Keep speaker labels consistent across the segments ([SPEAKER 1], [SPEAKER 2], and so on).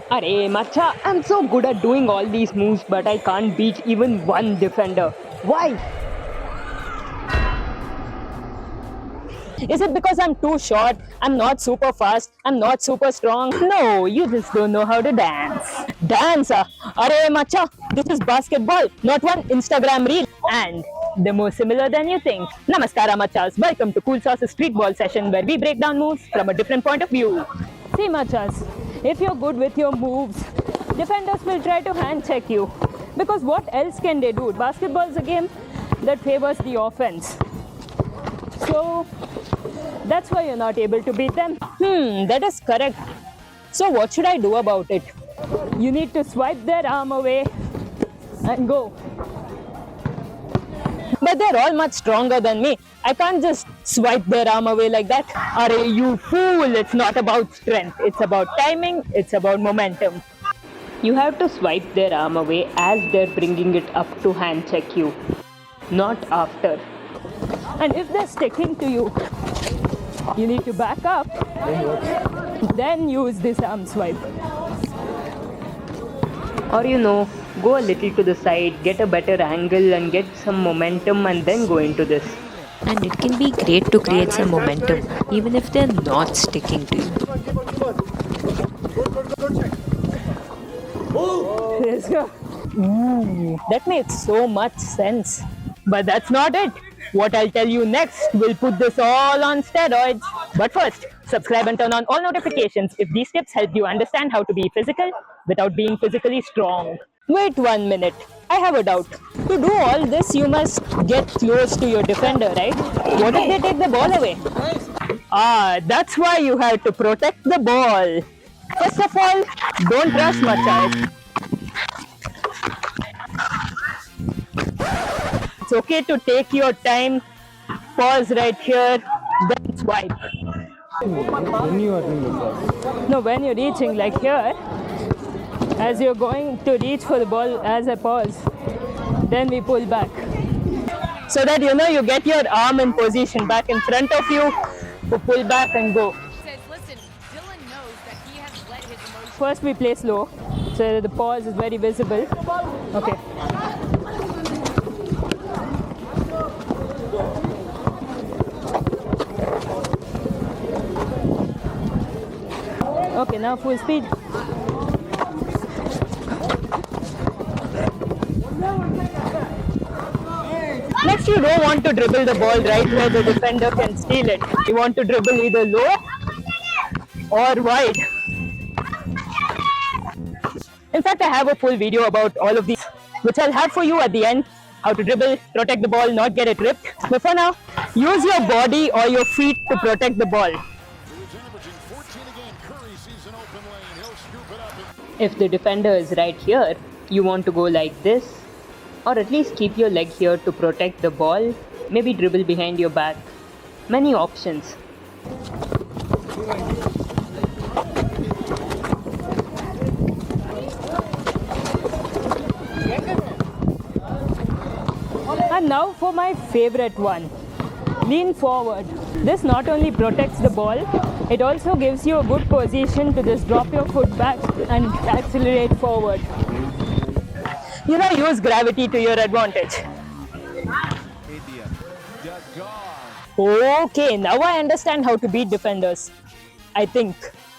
[SPEAKER 1] Arey, Macha, I'm so good at doing all these moves, but I can't beat even one defender. Why? Is it because I'm too short? I'm not super fast? I'm not super strong? No, you just don't know how to dance. Dance? Arey, Macha, this is basketball, not one Instagram reel. And they're more similar than you think. Namaskara, Machas. Welcome to Cool Sauce's streetball session where we break down moves from a different point of view. See, Machas, if you're good with your moves, defenders will try to hand check you. Because what else can they do? Basketball is a game that favors the offense. So that's why you're not able to beat them. That is correct. So what should I do about it? You need to swipe their arm away and go. But they're all much stronger than me. I can't just swipe their arm away like that. Arey, you fool! It's not about strength. It's about timing. It's about momentum. You have to swipe their arm away as they're bringing it up to hand check you, not after. And if they're sticking to you, you need to back up, then use this arm swipe. Or go a little to the side, get a better angle and get some momentum and then go into this.
[SPEAKER 2] And it can be great to create some momentum even if they're not sticking to you.
[SPEAKER 1] Let's go. That makes so much sense. But that's not it. What I'll tell you next will put this all on steroids. But first, subscribe and turn on all notifications if these tips help you understand how to be physical without being physically strong. Wait 1 minute. I have a doubt. To do all this, you must get close to your defender, right? What if they take the ball away? That's why you have to protect the ball. First of all, don't rush Machai. It's okay to take your time, pause right here, then swipe.
[SPEAKER 3] When you are doing this,
[SPEAKER 1] No, when you're reaching like here, as you're going to reach for the ball as a pause, then we pull back. So that you get your arm in position back in front of you to pull back and go.
[SPEAKER 4] Says, listen, Dylan knows that he has let his emotions.
[SPEAKER 1] First we play slow, so that the pause is very visible. Okay. Okay, now full speed. Next, you don't want to dribble the ball right where the defender can steal it. You want to dribble either low or wide. In fact, I have a full video about all of these, which I'll have for you at the end. How to dribble, protect the ball, not get it ripped. But for now, use your body or your feet to protect the ball. If the defender is right here, you want to go like this, or at least keep your leg here to protect the ball, maybe dribble behind your back. Many options. And now for my favorite one. Lean forward. This not only protects the ball, it also gives you a good position to just drop your foot back and accelerate forward. Use gravity to your advantage. Okay, now I understand how to beat defenders, I think.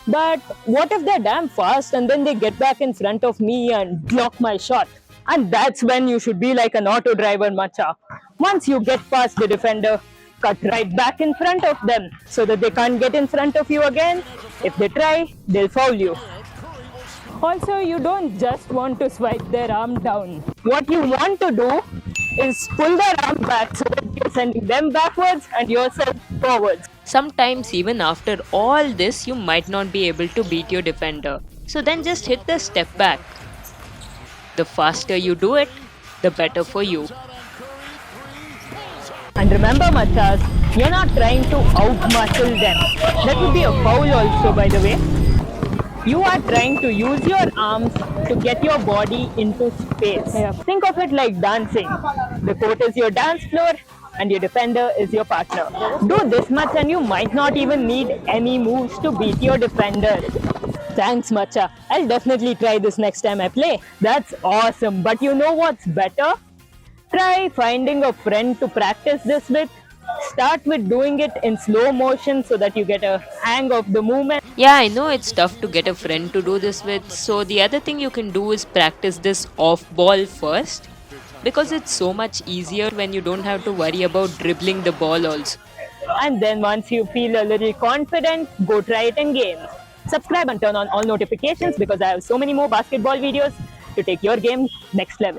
[SPEAKER 1] But what if they're damn fast and then they get back in front of me and block my shot? And that's when you should be like an auto driver, Macha. Once you get past the defender, cut right back in front of them so that they can't get in front of you again. If they try, they'll foul you. Also, you don't just want to swipe their arm down. What you want to do is pull their arm back so that you're sending them backwards and yourself forwards.
[SPEAKER 2] Sometimes, even after all this, you might not be able to beat your defender. So then just hit the step back. The faster you do it, the better for you.
[SPEAKER 1] And remember, Machas, you're not trying to out-muscle them. That would be a foul also, by the way. You are trying to use your arms to get your body into space. Yeah. Think of it like dancing. The court is your dance floor and your defender is your partner. Do this much and you might not even need any moves to beat your defender. Thanks, Macha. I'll definitely try this next time I play. That's awesome. But you know what's better? Try finding a friend to practice this with. Start with doing it in slow motion so that you get a hang of the movement.
[SPEAKER 2] Yeah, I know it's tough to get a friend to do this with. So, the other thing you can do is practice this off ball first because it's so much easier when you don't have to worry about dribbling the ball also.
[SPEAKER 1] And then once you feel a little confident, go try it in games. Subscribe and turn on all notifications because I have so many more basketball videos to take your game next level.